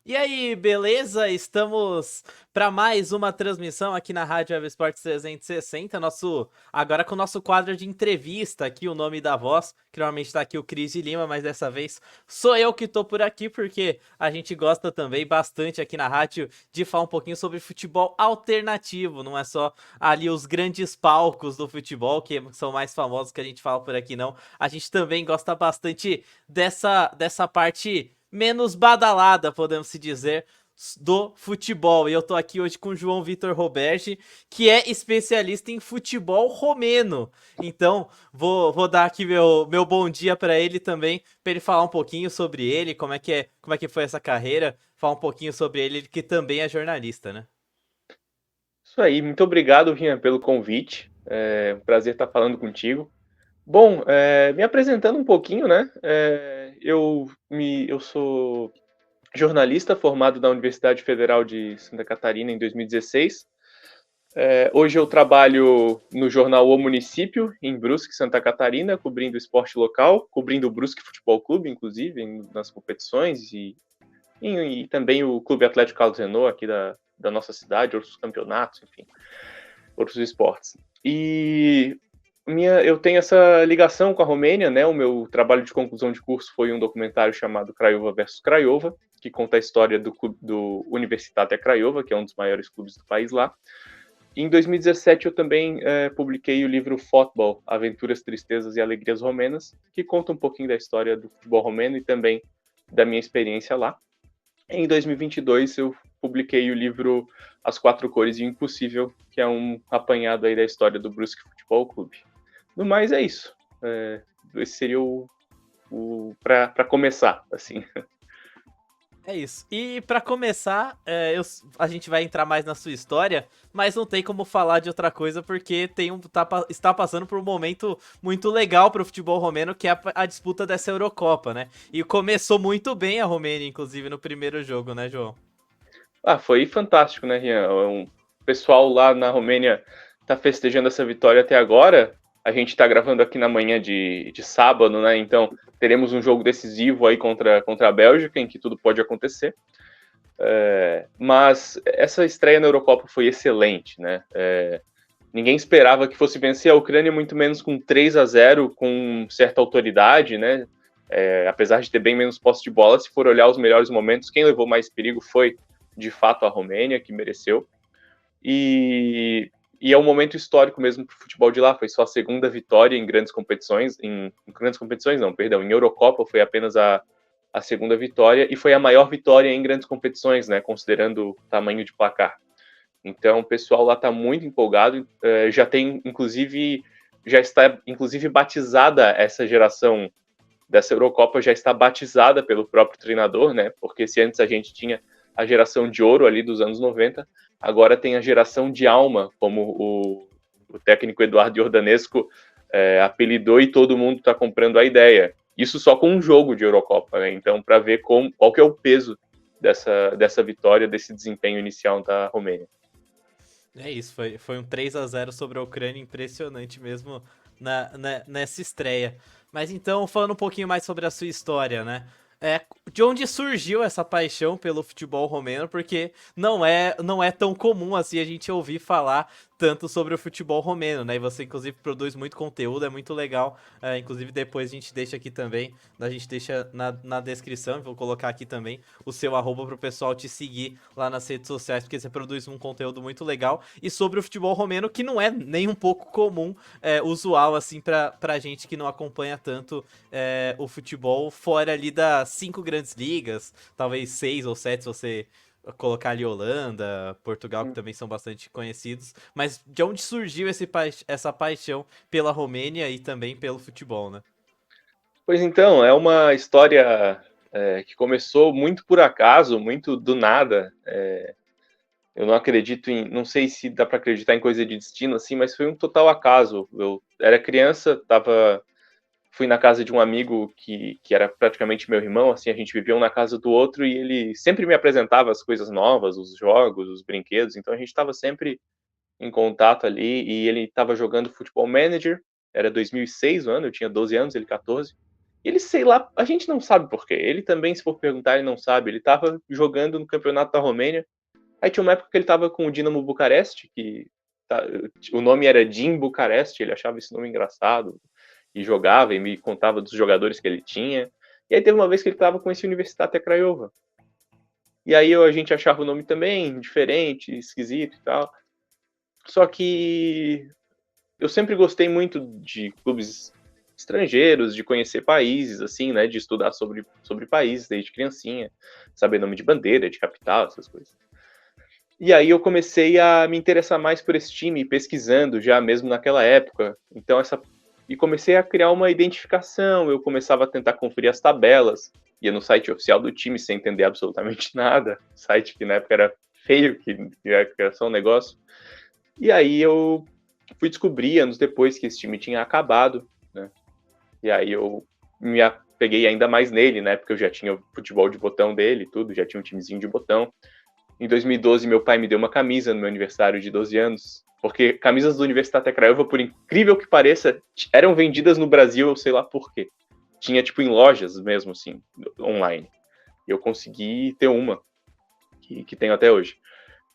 E aí, beleza? Estamos para mais uma transmissão aqui na Rádio Web Esportes 360, agora com o nosso quadro de entrevista aqui, o nome da voz, que normalmente está aqui o Cris de Lima, mas dessa vez sou eu que tô por aqui, porque a gente gosta também bastante aqui na rádio de falar um pouquinho sobre futebol alternativo, não é só ali os grandes palcos do futebol, que são mais famosos que a gente fala por aqui, não. A gente também gosta bastante dessa parte menos badalada, podemos se dizer, do futebol. E eu tô aqui hoje com o João Vitor Roberti, que é especialista em futebol romeno. Então, vou dar aqui meu bom dia para ele também, para ele falar um pouquinho sobre ele, como é que foi essa carreira, falar um pouquinho sobre ele, que também é jornalista, né? Isso aí, muito obrigado, Rian, pelo convite. É um prazer estar falando contigo. Bom, me apresentando um pouquinho, né? Eu sou jornalista formado na Universidade Federal de Santa Catarina em 2016. Hoje eu trabalho no jornal O Município, em Brusque, Santa Catarina, cobrindo esporte local, cobrindo o Brusque Futebol Clube, inclusive, nas competições, e também o Clube Atlético Carlos Renault, aqui da nossa cidade, outros campeonatos, enfim, outros esportes. E eu tenho essa ligação com a Romênia, né? O meu trabalho de conclusão de curso foi um documentário chamado Craiova versus Craiova, que conta a história do Universitatea Craiova, que é um dos maiores clubes do país lá. Em 2017 eu também publiquei o livro Futebol, Aventuras, Tristezas e Alegrias Romenas, que conta um pouquinho da história do futebol romeno e também da minha experiência lá. Em 2022 eu publiquei o livro As Quatro Cores e o Impossível, que é um apanhado aí da história do Brusque Futebol Clube. No mais é isso. Esse seria o para começar, assim. É isso. E pra começar, a gente vai entrar mais na sua história, mas não tem como falar de outra coisa porque está passando por um momento muito legal pro futebol romeno, que é a disputa dessa Eurocopa, né? E começou muito bem a Romênia, inclusive, no primeiro jogo, né, João? Foi fantástico, né, Rian? O pessoal lá na Romênia tá festejando essa vitória até agora. A gente tá gravando aqui na manhã de sábado, né? Então teremos um jogo decisivo aí contra a Bélgica, em que tudo pode acontecer. Mas essa estreia na Eurocopa foi excelente, né? Ninguém esperava que fosse vencer a Ucrânia, muito menos com 3-0, com certa autoridade, né? Apesar de ter bem menos posse de bola, se for olhar os melhores momentos, quem levou mais perigo foi, de fato, a Romênia, que mereceu. E é um momento histórico mesmo para o futebol de lá. Foi só a segunda vitória em grandes competições, em grandes competições não, perdão, em Eurocopa foi apenas a segunda vitória e foi a maior vitória em grandes competições, né? Considerando o tamanho de placar. Então, o pessoal lá está muito empolgado. Já está inclusive batizada essa geração dessa Eurocopa, já está batizada pelo próprio treinador, né? Porque se antes a gente tinha a geração de ouro ali dos anos 90, agora tem a geração de alma, como o técnico Eduardo Jordanesco apelidou, e todo mundo está comprando a ideia. Isso só com um jogo de Eurocopa, né? Então, para ver qual que é o peso dessa vitória, desse desempenho inicial da Romênia. É isso, foi um 3-0 sobre a Ucrânia, impressionante mesmo nessa estreia. Mas então, falando um pouquinho mais sobre a sua história, né? De onde surgiu essa paixão pelo futebol romeno? Porque não é tão comum assim a gente ouvir falar tanto sobre o futebol romeno, né? E você, inclusive, produz muito conteúdo, é muito legal. Inclusive, depois a gente deixa aqui também, a gente deixa na descrição, vou colocar aqui também o seu arroba pro pessoal te seguir lá nas redes sociais, porque você produz um conteúdo muito legal. E sobre o futebol romeno, que não é nem um pouco comum, usual, assim, pra gente que não acompanha tanto o futebol fora ali das 5 grandes ligas, talvez 6 ou 7 se você colocar ali Holanda, Portugal, que também são bastante conhecidos. Mas de onde surgiu essa paixão pela Romênia e também pelo futebol, né? Pois então, é uma história que começou muito por acaso, muito do nada. Eu não acredito não sei se dá para acreditar em coisa de destino assim, mas foi um total acaso. Eu era criança, fui na casa de um amigo que era praticamente meu irmão, assim, a gente vivia um na casa do outro e ele sempre me apresentava as coisas novas, os jogos, os brinquedos, então a gente estava sempre em contato ali e ele estava jogando Futebol Manager, era 2006 o ano, eu tinha 12 anos, ele 14, E ele, sei lá, a gente não sabe por quê. Ele também, se for perguntar, ele não sabe. Ele tava jogando no campeonato da Romênia. Aí tinha uma época que ele tava com o Dinamo Bucareste, que o nome era Din Bucareste, ele achava esse nome engraçado. E jogava e me contava dos jogadores que ele tinha. E aí teve uma vez que ele tava com esse Universitatea Craiova. E aí a gente achava o nome também diferente, esquisito e tal. Só que eu sempre gostei muito de clubes estrangeiros, de conhecer países, assim, né? De estudar sobre países desde criancinha, saber nome de bandeira, de capital, essas coisas. E aí eu comecei a me interessar mais por esse time, pesquisando já mesmo naquela época. Então e comecei a criar uma identificação. Eu começava a tentar conferir as tabelas, ia no site oficial do time sem entender absolutamente nada, site que na época era feio, que era só um negócio. E aí eu fui descobrir anos depois que esse time tinha acabado, né? E aí eu me apeguei ainda mais nele, né? Porque eu já tinha o futebol de botão dele, tudo, já tinha um timezinho de botão. Em 2012, meu pai me deu uma camisa no meu aniversário de 12 anos, porque camisas do Universitatea Craiova, por incrível que pareça, eram vendidas no Brasil, eu sei lá por quê. Tinha, tipo, em lojas mesmo, assim, online. E eu consegui ter uma, que tenho até hoje.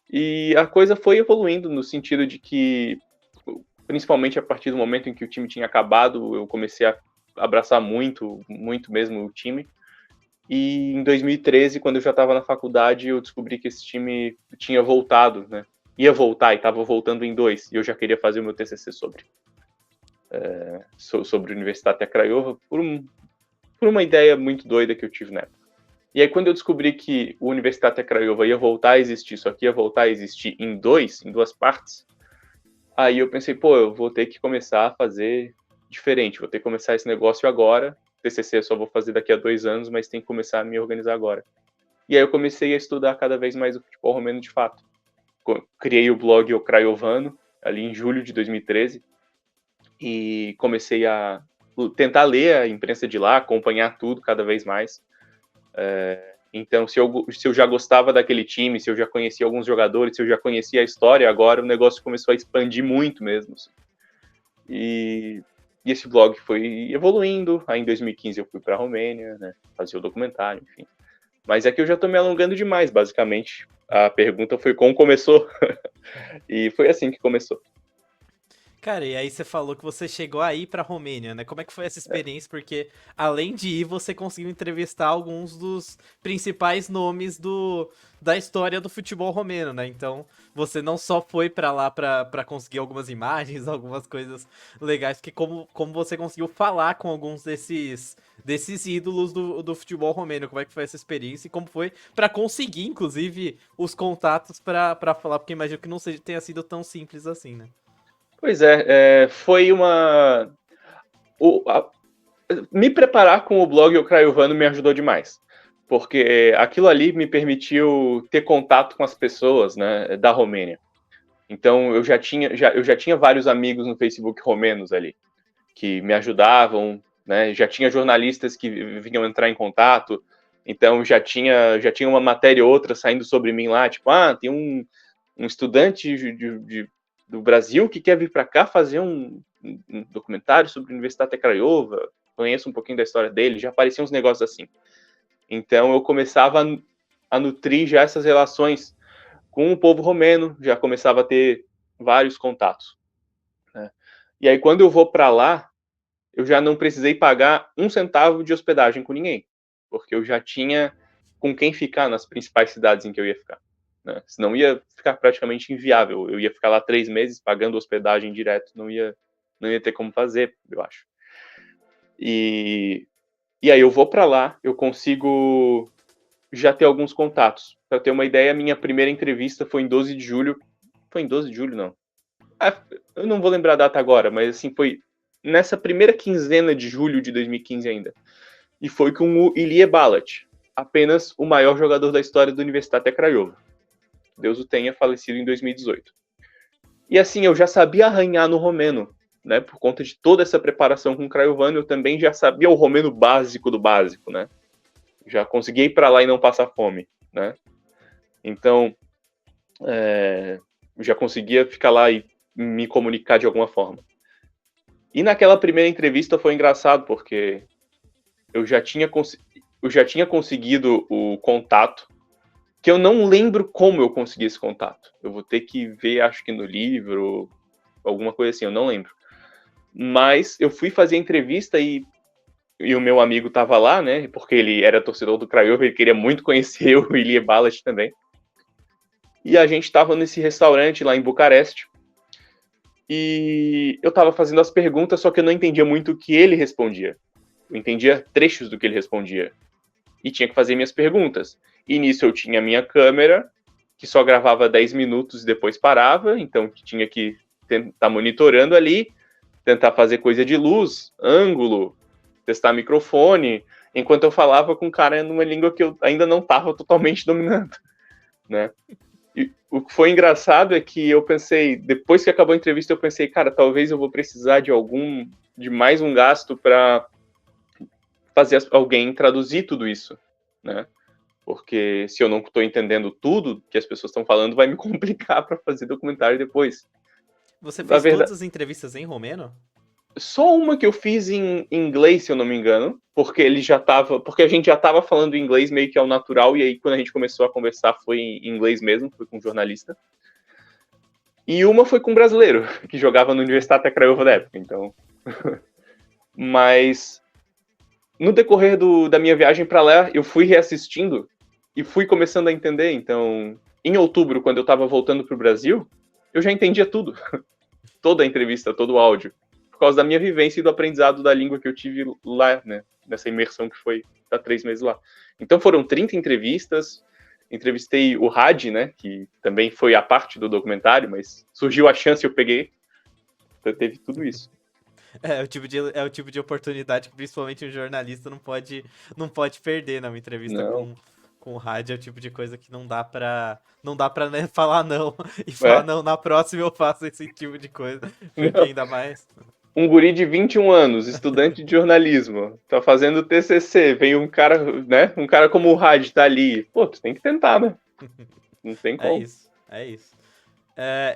E a coisa foi evoluindo no sentido de que, principalmente a partir do momento em que o time tinha acabado, eu comecei a abraçar muito, muito mesmo o time. E em 2013, quando eu já estava na faculdade, eu descobri que esse time tinha voltado, né? Ia voltar e estava voltando em 2. E eu já queria fazer o meu TCC sobre a Universitatea Craiova por uma ideia muito doida que eu tive na época. E aí, quando eu descobri que o Universitatea Craiova ia voltar a existir, só que ia voltar a existir em duas partes, aí eu pensei, pô, eu vou ter que começar a fazer diferente, vou ter que começar esse negócio agora. TCC eu só vou fazer daqui a 2 anos, mas tem que começar a me organizar agora. E aí eu comecei a estudar cada vez mais o futebol romeno de fato. Criei o blog O Craiovano, ali em julho de 2013, e comecei a tentar ler a imprensa de lá, acompanhar tudo cada vez mais. Então, se eu já gostava daquele time, se eu já conhecia alguns jogadores, se eu já conhecia a história, agora o negócio começou a expandir muito mesmo. Assim. E esse blog foi evoluindo. Aí em 2015 eu fui para a Romênia, né, fazer o documentário, enfim. Mas é que eu já estou me alongando demais, basicamente. A pergunta foi como começou. E foi assim que começou. Cara, e aí você falou que você chegou aí pra Romênia, né? Como é que foi essa experiência? Porque além de ir, você conseguiu entrevistar alguns dos principais nomes da história do futebol romeno, né? Então, você não só foi pra lá pra conseguir algumas imagens, algumas coisas legais, porque como você conseguiu falar com alguns desses ídolos do futebol romeno, como é que foi essa experiência e como foi pra conseguir, inclusive, os contatos pra falar, porque imagino que não tenha sido tão simples assim, né? Pois foi uma... Me preparar com o blog O Craiovano me ajudou demais. Porque aquilo ali me permitiu ter contato com as pessoas, né, da Romênia. Então eu já tinha vários amigos no Facebook romenos ali, que me ajudavam, né? Já tinha jornalistas que vinham entrar em contato, então já tinha uma matéria ou outra saindo sobre mim lá, tipo, tem um estudante do Brasil que quer vir para cá fazer um documentário sobre a Universitatea Craiova, conheço um pouquinho da história dele, já apareciam uns negócios assim. Então eu começava a nutrir já essas relações com o povo romeno, já começava a ter vários contatos. Né? E aí quando eu vou para lá, eu já não precisei pagar 1 centavo de hospedagem com ninguém, porque eu já tinha com quem ficar nas principais cidades em que eu ia ficar. Né? Senão ia ficar praticamente inviável. Eu ia ficar lá 3 meses pagando hospedagem direto, não ia ter como fazer, eu acho. E aí eu vou para lá, eu consigo já ter alguns contatos. Para ter uma ideia, a minha primeira entrevista foi em 12 de julho. Foi em 12 de julho, não. Eu não vou lembrar a data agora, mas assim, foi nessa primeira quinzena de julho de 2015 ainda. E foi com o Ilie Balat, apenas o maior jogador da história da Universitatea Craiova. Deus o tenha, falecido em 2018. E assim, eu já sabia arranhar no romeno, né? Por conta de toda essa preparação com o Craiovano, eu também já sabia o romeno básico do básico, né? Já consegui ir para lá e não passar fome, né? Então, já conseguia ficar lá e me comunicar de alguma forma. E naquela primeira entrevista foi engraçado, porque eu já tinha, eu já tinha conseguido o contato, que eu não lembro como eu consegui esse contato. Eu vou ter que ver, acho que no livro, alguma coisa assim, eu não lembro. Mas eu fui fazer a entrevista e o meu amigo tava lá, né? Porque ele era torcedor do Craiova, ele queria muito conhecer o Ilie Balac também. E a gente tava nesse restaurante lá em Bucareste. E eu tava fazendo as perguntas, só que eu não entendia muito o que ele respondia. Eu entendia trechos do que ele respondia. E tinha que fazer minhas perguntas. E nisso eu tinha a minha câmera, que só gravava 10 minutos e depois parava, então tinha que estar monitorando ali, tentar fazer coisa de luz, ângulo, testar microfone, enquanto eu falava com um cara numa língua que eu ainda não estava totalmente dominando, né? E o que foi engraçado é que eu pensei, depois que acabou a entrevista, eu pensei, cara, talvez eu vou precisar de mais um gasto para fazer alguém traduzir tudo isso, né? Porque se eu não estou entendendo tudo que as pessoas estão falando, vai me complicar para fazer documentário depois. Você Na fez todas verdade, as entrevistas em romeno? só uma que eu fiz em inglês, se eu não me engano, porque a gente já estava falando inglês meio que ao natural, e aí quando a gente começou a conversar foi em inglês mesmo, foi com um jornalista. E uma foi com um brasileiro, que jogava no Universidade Craiova da época, então. Mas no decorrer da minha viagem para lá, eu fui reassistindo e fui começando a entender. Então, em outubro, quando eu estava voltando para o Brasil, eu já entendia tudo. Toda a entrevista, todo o áudio. Por causa da minha vivência e do aprendizado da língua que eu tive lá, né? Nessa imersão que foi há 3 meses lá. Então foram 30 entrevistas. Entrevistei o Hadi, né? Que também foi a parte do documentário, mas surgiu a chance e eu peguei. Então teve tudo isso. É o tipo de oportunidade que principalmente um jornalista não pode perder, né? Uma entrevista Não. com o rádio é o tipo de coisa que não dá pra né, falar não e falar É? não, na próxima eu faço esse tipo de coisa, porque Não. ainda mais. Um guri de 21 anos, estudante de jornalismo, tá fazendo TCC, vem um cara, né? Um cara como o Hadi tá ali. Pô, tu tem que tentar, né? Não tem É como. isso, é isso.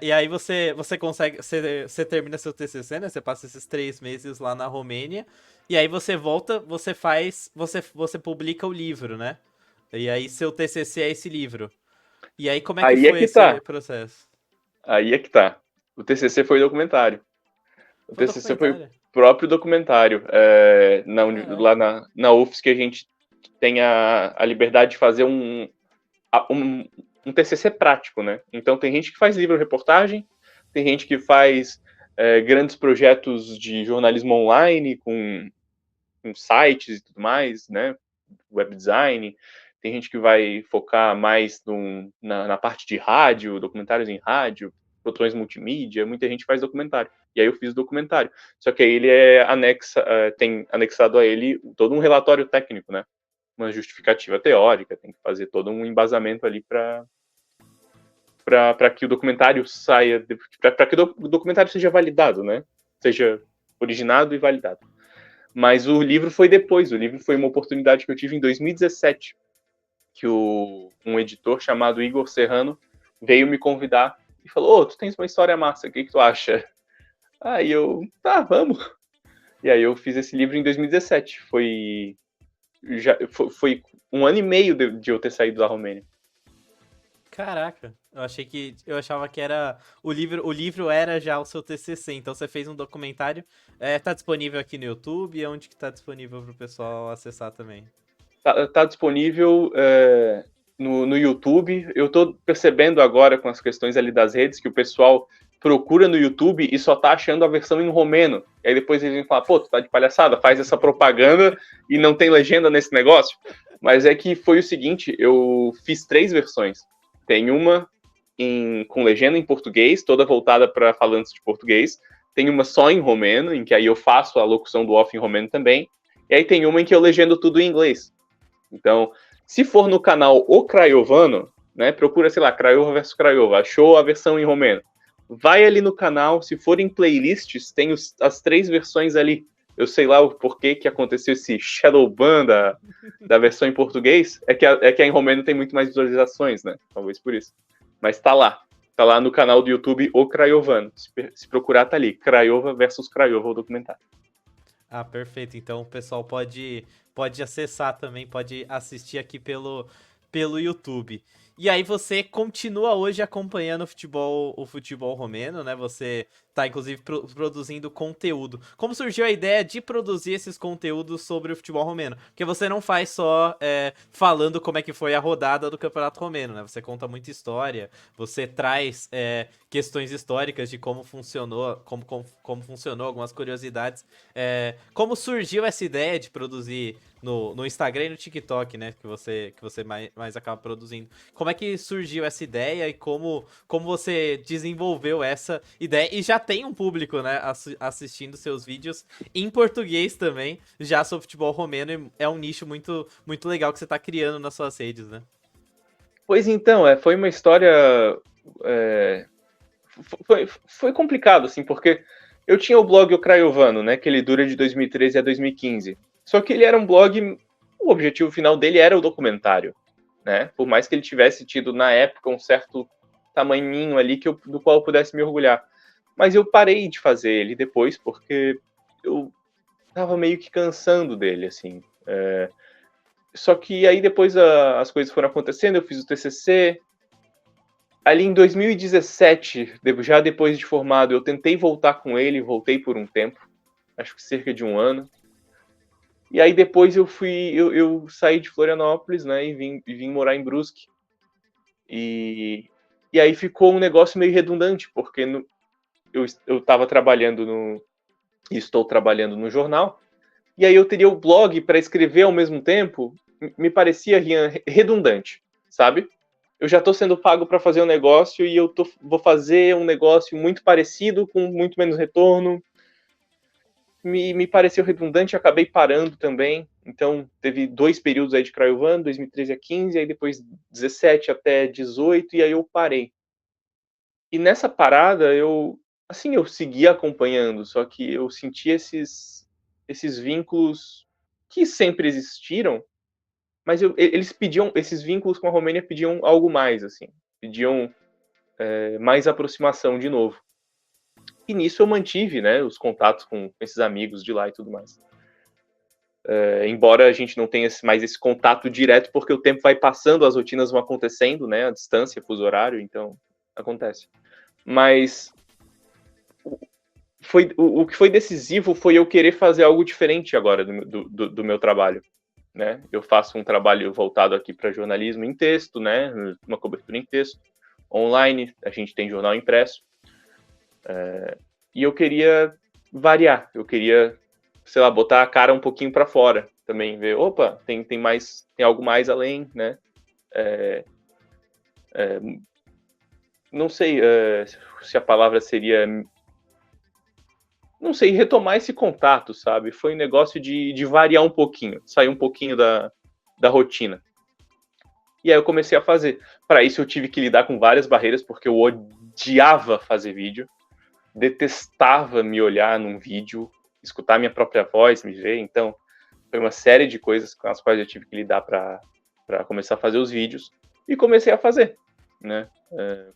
E aí você consegue, você termina seu TCC, né? Você passa esses 3 meses lá na Romênia, e aí você volta, você publica o livro, né? E aí seu TCC é esse livro. E aí como é que Aí é foi que esse tá. processo? Aí é que tá. O TCC foi documentário. O Foi TCC foi o documentário. próprio documentário. Lá Caraca. na UFSC a gente tem a liberdade de fazer um, um TCC prático, né? Então tem gente que faz livro-reportagem, tem gente que faz grandes projetos de jornalismo online com sites e tudo mais, né? Web design. Tem gente que vai focar mais na parte de rádio, documentários em rádio, botões multimídia. Muita gente faz documentário. E aí eu fiz documentário. Só que aí ele tem anexado a ele todo um relatório técnico, né? Uma justificativa teórica, tem que fazer todo um embasamento ali para que o documentário saia, para que o documentário seja validado, né? Seja originado e validado. Mas o livro foi depois. O livro foi uma oportunidade que eu tive em 2017, que um editor chamado Igor Serrano veio me convidar e falou: "Ô, tu tens uma história massa, o que tu acha?" Aí eu, tá, vamos. E aí eu fiz esse livro em 2017. Foi 1 ano e meio de eu ter saído da Romênia. Caraca, eu achava que era o livro era já o seu TCC, então você fez um documentário, tá disponível aqui no YouTube, e onde que tá disponível pro pessoal acessar também? Tá disponível no YouTube. Eu tô percebendo agora com as questões ali das redes que o pessoal procura no YouTube e só tá achando a versão em romeno. E aí depois eles vêm falar, pô, tu tá de palhaçada, faz essa propaganda e não tem legenda nesse negócio. Mas é que foi o seguinte, eu fiz 3 versões. Tem uma com legenda em português, toda voltada para falantes de português. Tem uma só em romeno, em que aí eu faço a locução do off em romeno também. E aí tem uma em que eu legendo tudo em inglês. Então, se for no canal O Craiovano, né, procura, sei lá, Craiova versus Craiova, achou a versão em romeno. Vai ali no canal, se for em playlists, tem as 3 versões ali. Eu sei lá o porquê que aconteceu esse shadow ban da versão em português, é que a em romeno tem muito mais visualizações, né? Talvez por isso. Mas tá lá. Tá lá no canal do YouTube O Craiovano. Se procurar, tá ali. Craiova versus Craiova, o documentário. Ah, perfeito. Então o pessoal pode acessar também, pode assistir aqui pelo YouTube. E aí você continua hoje acompanhando o futebol romeno, né? Você tá inclusive produzindo conteúdo. Como surgiu a ideia de produzir esses conteúdos sobre o futebol romeno? Porque você não faz só falando como é que foi a rodada do Campeonato Romeno, né? Você conta muita história, você traz questões históricas de como funcionou, como funcionou, algumas curiosidades. Como surgiu essa ideia de produzir no Instagram e no TikTok, né? Que você mais acaba produzindo. Como é que surgiu essa ideia e como você desenvolveu essa ideia? E já tem um público, né? Assistindo seus vídeos em português também, já sobre futebol romeno. E é um nicho muito, muito legal que você tá criando nas suas redes, né? Pois então, foi uma história. é, foi complicado, assim, porque eu tinha o blog O Craiovano, né? Que ele dura de 2013 a 2015. Só que ele era um blog. O objetivo final dele era o documentário, né? Por mais que ele tivesse tido, na época, um certo tamanhinho ali do qual eu pudesse me orgulhar. Mas eu parei de fazer ele depois, porque eu tava meio que cansando dele, assim. Só que aí depois as coisas foram acontecendo, eu fiz o TCC. Ali em 2017, já depois de formado, eu tentei voltar com ele, voltei por um tempo, acho que cerca de um ano. E aí depois eu saí de Florianópolis, né, e vim morar em Brusque. E aí ficou um negócio meio redundante, porque eu estava trabalhando e estou trabalhando no jornal, e aí eu teria o blog para escrever ao mesmo tempo, me parecia redundante, sabe? Eu já estou sendo pago para fazer um negócio e vou fazer um negócio muito parecido, com muito menos retorno. Me pareceu redundante, acabei parando também. Então, teve 2 períodos aí de Craiovano, 2013 a 15, aí depois 17 até 18, e aí eu parei. E nessa parada, eu seguia acompanhando, só que eu senti esses vínculos que sempre existiram, mas eles pediam, esses vínculos com a Romênia pediam algo mais, assim, pediam mais aproximação de novo. E nisso eu mantive, né, os contatos com esses amigos de lá e tudo mais. Embora a gente não tenha mais esse contato direto, porque o tempo vai passando, as rotinas vão acontecendo, né, a distância, fuso horário, então acontece. Mas o que foi decisivo foi eu querer fazer algo diferente agora do meu trabalho. Né? Eu faço um trabalho voltado aqui para jornalismo em texto, né? Uma cobertura em texto, online, a gente tem jornal impresso. E eu queria variar, eu queria, sei lá, botar a cara um pouquinho para fora também, ver, opa, tem algo mais além, né? Não sei se a palavra seria, não sei, retomar esse contato, sabe? Foi um negócio de variar um pouquinho, sair um pouquinho da rotina. E aí eu comecei a fazer. Para isso eu tive que lidar com várias barreiras, porque eu odiava fazer vídeo, detestava me olhar num vídeo, escutar minha própria voz, me ver. Então, foi uma série de coisas com as quais eu tive que lidar para começar a fazer os vídeos. E comecei a fazer, né?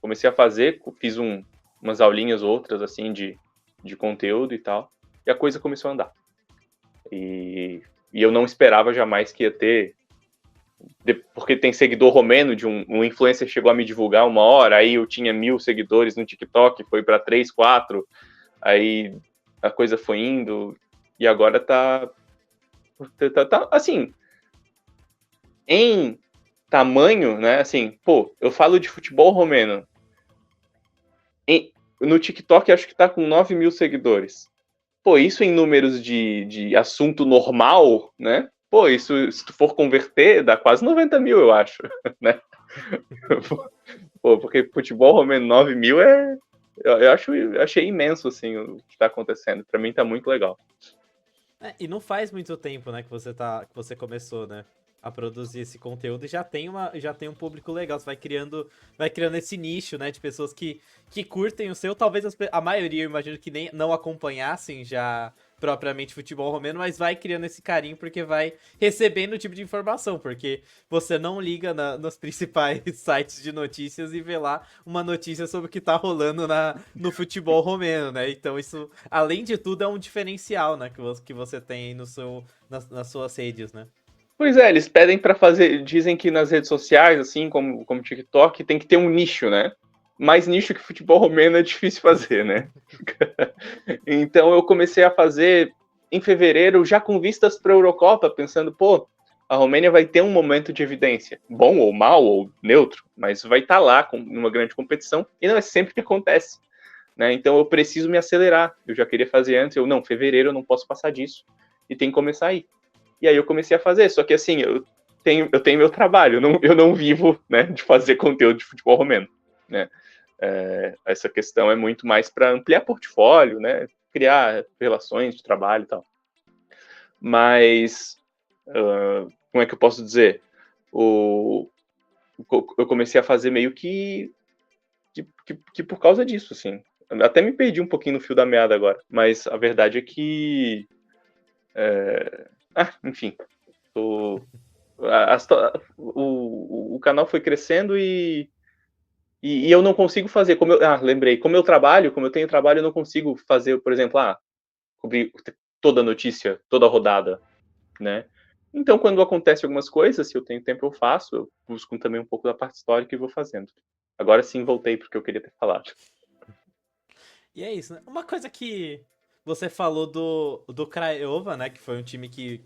Comecei a fazer, fiz umas aulinhas outras, assim, de conteúdo e tal. E a coisa começou a andar. E eu não esperava jamais que ia ter, porque tem seguidor romeno, de um influencer chegou a me divulgar uma hora, aí eu tinha 1.000 seguidores no TikTok, foi para 3, 4, aí a coisa foi indo, e agora tá assim, em tamanho, né, assim, pô, eu falo de futebol romeno, no TikTok acho que tá com 9.000 seguidores. Pô, isso em números de assunto normal, né? Pô, isso, se tu for converter, dá quase 90.000, eu acho, né? Pô, porque futebol romeno 9.000 eu achei imenso, assim, o que tá acontecendo. Pra mim tá muito legal. E não faz muito tempo, né, que você começou, né? a produzir esse conteúdo e já tem um público legal. Você vai criando esse nicho, né, de pessoas que curtem o seu. Talvez a maioria, eu imagino que nem não acompanhassem já propriamente futebol romeno, mas vai criando esse carinho porque vai recebendo o tipo de informação, porque você não liga nos principais sites de notícias e vê lá uma notícia sobre o que tá rolando no futebol romeno, né? Então isso, além de tudo, é um diferencial, né, que você tem aí nas suas redes, né? Pois é, eles pedem para fazer, dizem que nas redes sociais, assim, como TikTok, tem que ter um nicho, né? Mais nicho que futebol romeno é difícil fazer, né? Então eu comecei a fazer em fevereiro, já com vistas para a Eurocopa, pensando, pô, a Romênia vai ter um momento de evidência, bom ou mal ou neutro, mas vai estar lá numa grande competição e não é sempre que acontece, né? Então eu preciso me acelerar. Eu já queria fazer antes, não, fevereiro eu não posso passar disso e tem que começar aí. E aí eu comecei a fazer, só que assim, eu tenho meu trabalho, eu não vivo, né, de fazer conteúdo de futebol romeno, né? Essa questão é muito mais para ampliar portfólio, né, criar relações de trabalho e tal. Mas, como é que eu posso dizer? Eu comecei a fazer meio que por causa disso, assim. Até me perdi um pouquinho no fio da meada agora, mas a verdade é que enfim, o canal foi crescendo e eu não consigo fazer, lembrei, como eu tenho trabalho, eu não consigo fazer, por exemplo, cobrir toda a notícia, toda a rodada, né? Então, quando acontece algumas coisas, se eu tenho tempo, eu faço, eu busco também um pouco da parte histórica e vou fazendo. Agora sim, voltei porque eu queria ter falado. E é isso, né? Uma coisa que você falou do Craiova, né? Que foi um time que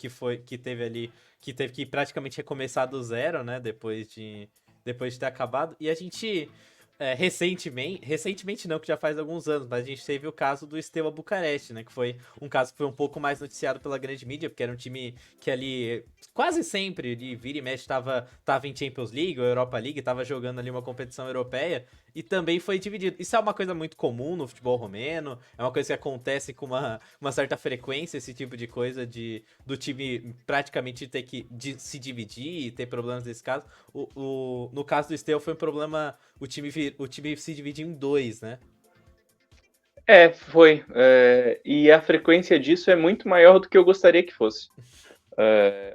teve ali, que teve que praticamente recomeçar do zero, né? Depois de ter acabado. E a gente, recentemente não, que já faz alguns anos, mas a gente teve o caso do Steaua Bucareste, né? Que foi um caso que foi um pouco mais noticiado pela grande mídia, porque era um time que ali quase sempre, de vira e mexe, tava em Champions League ou Europa League, tava jogando ali uma competição europeia e também foi dividido. Isso é uma coisa muito comum no futebol romeno, é uma coisa que acontece com uma certa frequência, esse tipo de coisa do time praticamente ter que se dividir e ter problemas nesse caso. No caso do Steaua foi um problema, o time se dividir em dois, né? Foi. E a frequência disso é muito maior do que eu gostaria que fosse.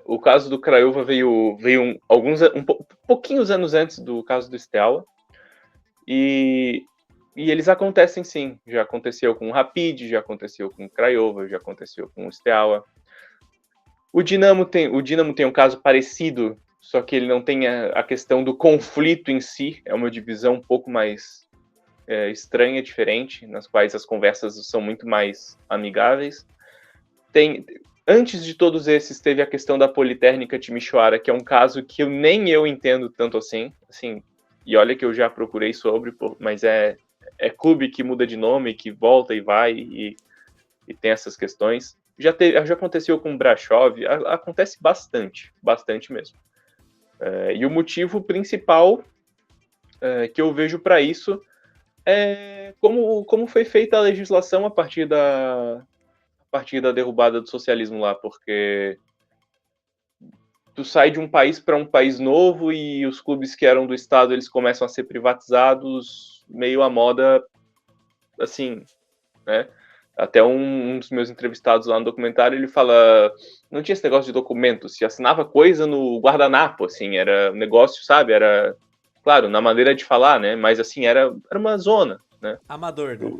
O caso do Craiova veio pouquinhos anos antes do caso do Steaua. E eles acontecem sim. Já aconteceu com o Rapid, já aconteceu com o Craiova, já aconteceu com o Steaua. O Dinamo tem um caso parecido, só que ele não tem a questão do conflito em si. É uma divisão um pouco mais estranha, diferente, nas quais as conversas são muito mais amigáveis. Antes de todos esses, teve a questão da Politécnica Timișoara, que é um caso que nem eu entendo tanto assim, e olha que eu já procurei sobre, mas é clube que muda de nome, que volta e vai, e tem essas questões. Já aconteceu com o Brasov, acontece bastante mesmo. E o motivo principal que eu vejo para isso é como foi feita a legislação a partir da derrubada do socialismo lá, porque tu sai de um país para um país novo e os clubes que eram do Estado, eles começam a ser privatizados meio à moda, assim, né? Até um dos meus entrevistados lá no documentário, ele fala, não tinha esse negócio de documento, se assinava coisa no guardanapo, assim, era um negócio, sabe, era, claro, na maneira de falar, né, mas assim, era uma zona, né. Amador, né?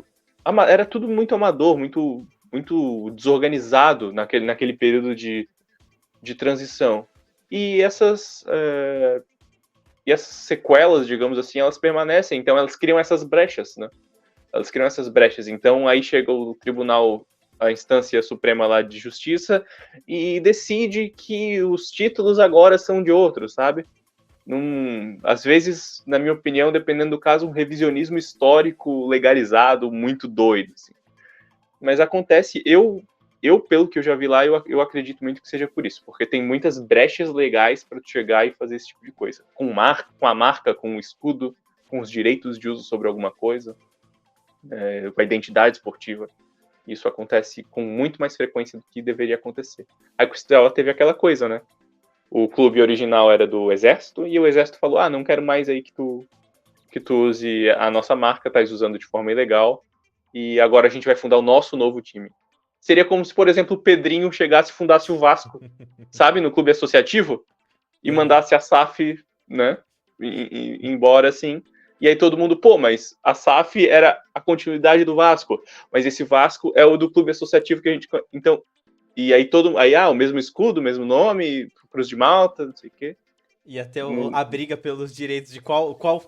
Era tudo muito amador, muito, muito desorganizado naquele período de transição. E essas sequelas, digamos assim, elas permanecem, então elas criam essas brechas, né? Elas criam essas brechas. Então aí chega o tribunal, a instância suprema lá de justiça, e decide que os títulos agora são de outros, sabe? Às vezes, na minha opinião, dependendo do caso, um revisionismo histórico legalizado muito doido. Assim. Mas acontece, pelo que eu já vi lá, eu acredito muito que seja por isso, porque tem muitas brechas legais para tu chegar e fazer esse tipo de coisa. Com a marca, com o escudo, com os direitos de uso sobre alguma coisa, com a identidade esportiva. Isso acontece com muito mais frequência do que deveria acontecer. Aí com o Steaua teve aquela coisa, né? o clube original era do Exército, e o Exército falou, não quero mais aí que tu use a nossa marca, tá usando de forma ilegal, e agora a gente vai fundar o nosso novo time. Seria como se, por exemplo, o Pedrinho chegasse e fundasse o Vasco, sabe, no clube associativo, e mandasse a SAF, né, embora assim. E aí todo mundo, mas a SAF era a continuidade do Vasco, mas esse Vasco é o do clube associativo que a gente. Então, e aí o mesmo escudo, o mesmo nome, Cruz de Malta, não sei o quê. E até a briga pelos direitos de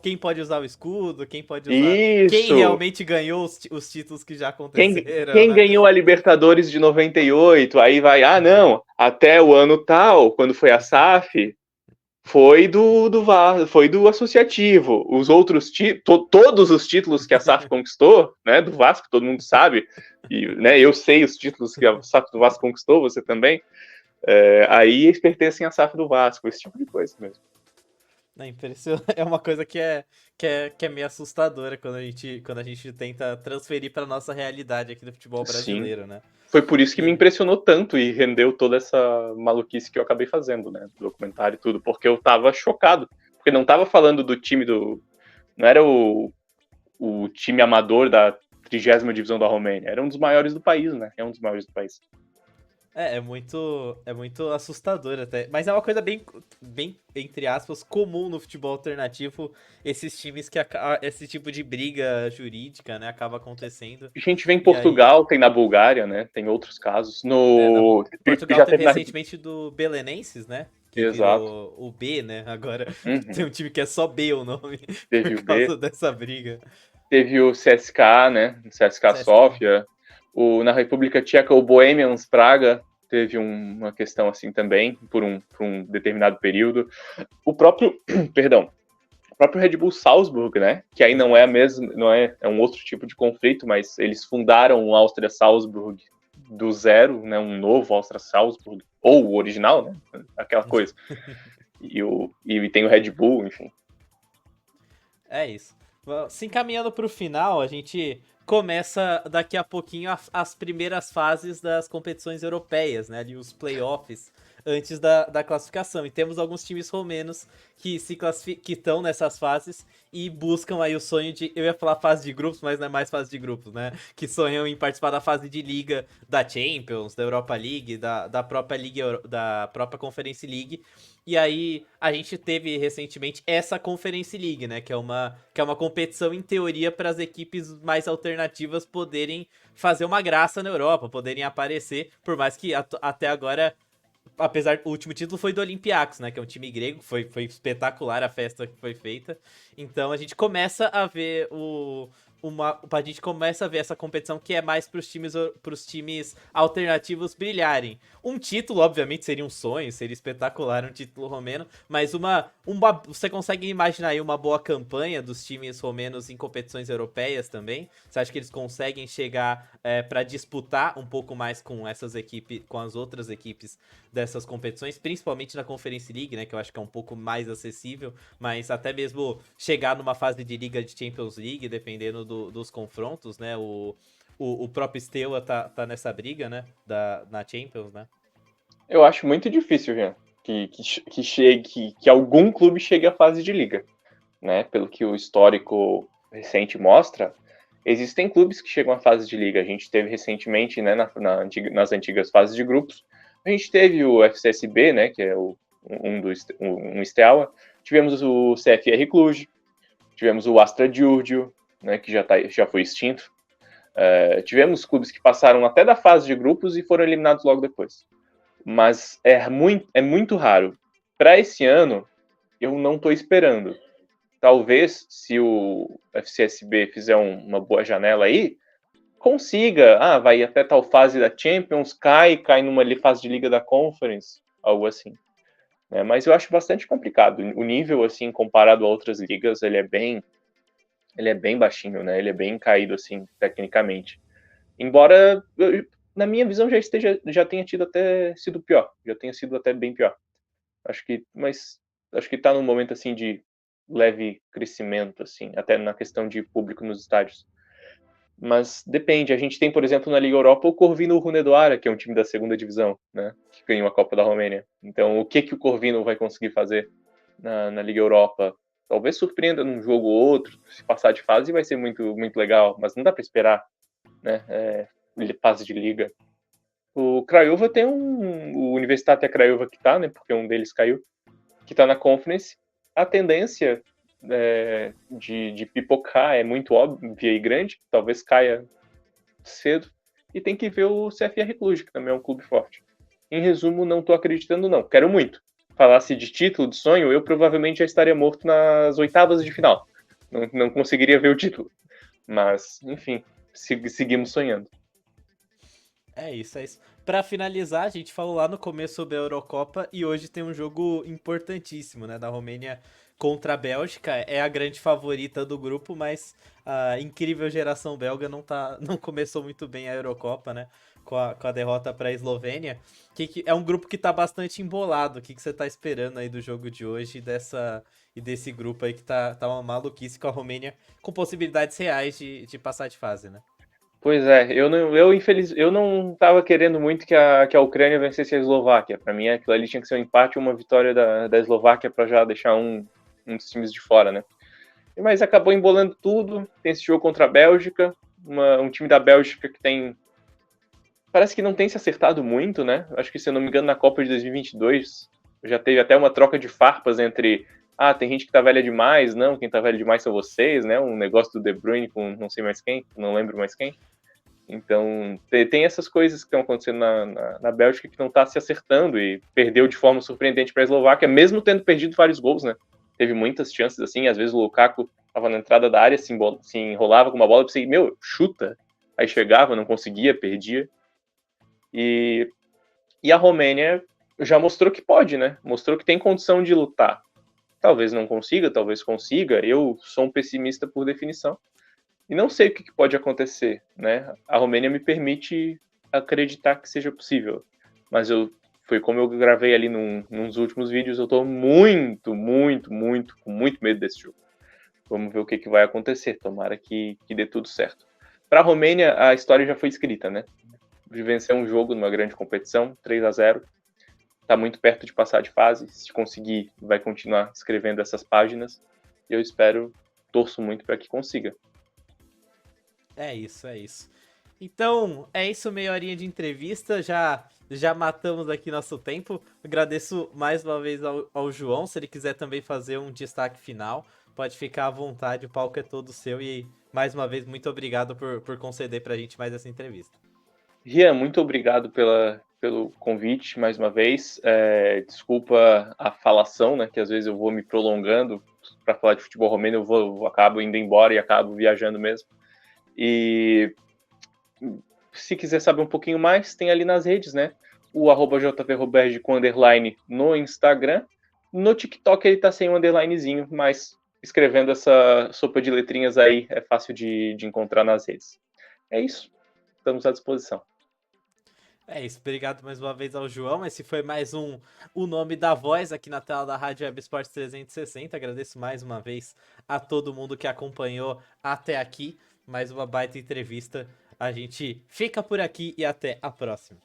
quem pode usar o escudo, quem pode usar. Quem Isso! realmente ganhou os títulos que já Quem, aconteceram, quem né? ganhou a Libertadores de 98? Aí vai, não, até o ano tal, quando foi a SAF, foi foi do associativo. Os outros todos os títulos que a SAF conquistou, né, do Vasco, todo mundo sabe, e né, eu sei os títulos que a SAF do Vasco conquistou, você também. Aí eles pertencem à SAF do Vasco, esse tipo de coisa mesmo. É uma coisa que é meio assustadora quando a gente tenta transferir para nossa realidade aqui do futebol Sim. brasileiro, né? Foi por isso que me E, impressionou tanto e rendeu toda essa maluquice que eu acabei fazendo, né? Do documentário e tudo, porque eu tava chocado. Porque não tava falando do time do. Não era o time amador da 30ª divisão da Romênia. Era um dos maiores do país, né? É um dos maiores do país. é muito assustador até. Mas é uma coisa bem, entre aspas, comum no futebol alternativo, esses times esse tipo de briga jurídica, né, acaba acontecendo. A gente vê em E aí, Portugal, tem na Bulgária, né? Tem outros casos. Portugal Já teve teve na. recentemente do Belenenses, né? Que Exato. virou o B, né? Agora tem Uhum. um time que é só B o nome, por Teve o B. causa dessa briga. Teve o CSKA, né? O CSKA CSK. Sofia. Na República Tcheca, o Bohemians Praga teve uma questão assim também, por um determinado período. O próprio, perdão, o próprio Red Bull Salzburg, né? Que aí não é a Exato. mesma, não é um outro tipo de conflito, mas eles fundaram o Áustria Salzburg do zero, né? Um novo Áustria Salzburg, ou o original, né? Aquela coisa. E tem o Red Bull, enfim. É isso. Se encaminhando para o final, a gente começa daqui a pouquinho as primeiras fases das competições europeias, né? Ali os playoffs antes da classificação. E temos alguns times romenos que estão nessas fases e buscam aí o sonho de. Eu ia falar fase de grupos, mas não é mais fase de grupos, né? Que sonham em participar da fase de liga da Champions, da Europa League, da própria Liga, da própria Conference League. E aí, a gente teve recentemente essa Conference League, né? Que é uma competição, em teoria, para as equipes mais alternativas poderem fazer uma graça na Europa, poderem aparecer. Por mais que até agora, apesar o último título foi do Olympiacos, né? Que é um time grego, foi espetacular a festa que foi feita. Então a gente começa a ver a gente começa a ver essa competição que é mais pros times alternativos brilharem. Um título, obviamente, seria um sonho, seria espetacular um título romeno, mas você consegue imaginar aí uma boa campanha dos times romenos em competições europeias também? Você acha que eles conseguem chegar para disputar um pouco mais com essas equipes, com as outras equipes dessas competições, principalmente na Conference League, né, que eu acho que é um pouco mais acessível, mas até mesmo chegar numa fase de Liga de Champions League, dependendo dos confrontos, né, o próprio Steaua tá nessa briga, né, na Champions, né? Eu acho muito difícil, Jean, que algum clube chegue à fase de liga, né? Pelo que o histórico recente mostra, existem clubes que chegam à fase de liga. A gente teve recentemente, né, nas antigas fases de grupos, a gente teve o FCSB, né, que é um Steaua, tivemos o CFR Cluj, tivemos o Astra Giurgiu, né, que já foi extinto. Tivemos clubes que passaram até da fase de grupos e foram eliminados logo depois. Mas é muito raro. Para esse ano, eu não estou esperando. Talvez, se o FCSB fizer uma boa janela aí, consiga. Vai até tal fase da Champions, cai numa fase de Liga da Conference, algo assim. Mas eu acho bastante complicado. O nível, assim, comparado a outras ligas, ele é bem baixinho, né? Ele é bem caído, assim, tecnicamente. Embora, na minha visão, já tenha tido até sido pior. Já tenha sido até bem pior. Mas acho que está num momento, assim, de leve crescimento, assim, até na questão de público nos estádios. Mas depende. A gente tem, por exemplo, na Liga Europa o Corvino Hunedoara, que é um time da segunda divisão, né? Que ganhou a Copa da Romênia. Então, o que o Corvino vai conseguir fazer na Liga Europa? Talvez surpreenda num jogo ou outro. Se passar de fase vai ser muito, muito legal. Mas não dá para esperar, né? Fase de liga. O Craiova tem o Universitatea Craiova que tá, né? Porque um deles caiu, que tá na Conference. A tendência de pipocar é muito óbvia e grande, talvez caia cedo, e tem que ver o CFR Cluj, que também é um clube forte. Em resumo, não tô acreditando não, quero muito. Falasse de título, de sonho, eu provavelmente já estaria morto nas oitavas de final. Não conseguiria ver o título. Mas, enfim, seguimos sonhando. É isso, é isso. Pra finalizar, a gente falou lá no começo sobre a Eurocopa e hoje tem um jogo importantíssimo, né, da Romênia contra a Bélgica. É a grande favorita do grupo, mas a incrível geração belga não começou muito bem a Eurocopa, né, com a derrota para a Eslovênia. É um grupo que tá bastante embolado. O que você tá esperando aí do jogo de hoje e desse grupo aí que tá uma maluquice com a Romênia com possibilidades reais de passar de fase, né? Pois é, eu não estava querendo muito que a Ucrânia vencesse a Eslováquia. Para mim, aquilo ali tinha que ser um empate ou uma vitória da Eslováquia para já deixar um dos times de fora, né? Mas acabou embolando tudo. Tem esse jogo contra a Bélgica, um time da Bélgica que parece que não tem se acertado muito, né? Acho que, se eu não me engano, na Copa de 2022 já teve até uma troca de farpas entre tem gente que tá velha demais, não, quem tá velho demais são vocês, né? Um negócio do De Bruyne com não sei mais quem, não lembro mais quem. Então, tem essas coisas que estão acontecendo na Bélgica que não está se acertando e perdeu de forma surpreendente para a Eslováquia, mesmo tendo perdido vários gols, né? Teve muitas chances assim, às vezes o Lukaku estava na entrada da área, se enrolava com uma bola e pensei, chuta. Aí chegava, não conseguia, perdia. E, e a Romênia já mostrou que pode, né? Mostrou que tem condição de lutar. Talvez não consiga, talvez consiga. Eu sou um pessimista por definição. E não sei o que pode acontecer, né? A Romênia me permite acreditar que seja possível. Mas foi como eu gravei ali nos últimos vídeos, eu tô muito, muito, muito, com muito medo desse jogo. Vamos ver o que vai acontecer. Tomara que dê tudo certo. Para a Romênia, a história já foi escrita, né? De vencer um jogo numa grande competição, 3-0. Tá muito perto de passar de fase. Se conseguir, vai continuar escrevendo essas páginas. E eu torço muito para que consiga. É isso, é isso. Então, é isso, meia horinha de entrevista, já matamos aqui nosso tempo. Agradeço mais uma vez ao João, se ele quiser também fazer um destaque final, pode ficar à vontade, o palco é todo seu e mais uma vez muito obrigado por conceder pra gente mais essa entrevista. Rian, muito obrigado pelo convite mais uma vez. Desculpa a falação, né? Que às vezes eu vou me prolongando para falar de futebol romeno, eu acabo indo embora e acabo viajando mesmo. E se quiser saber um pouquinho mais, tem ali nas redes, né? O @jvroberge com underline no Instagram. No TikTok ele tá sem um underlinezinho, mas escrevendo essa sopa de letrinhas aí é fácil de encontrar nas redes. É isso. Estamos à disposição. É isso, obrigado mais uma vez ao João. Esse foi mais O Nome da Voz aqui na tela da Rádio Web Sports 360. Agradeço mais uma vez a todo mundo que acompanhou até aqui. Mais uma baita entrevista. A gente fica por aqui e até a próxima.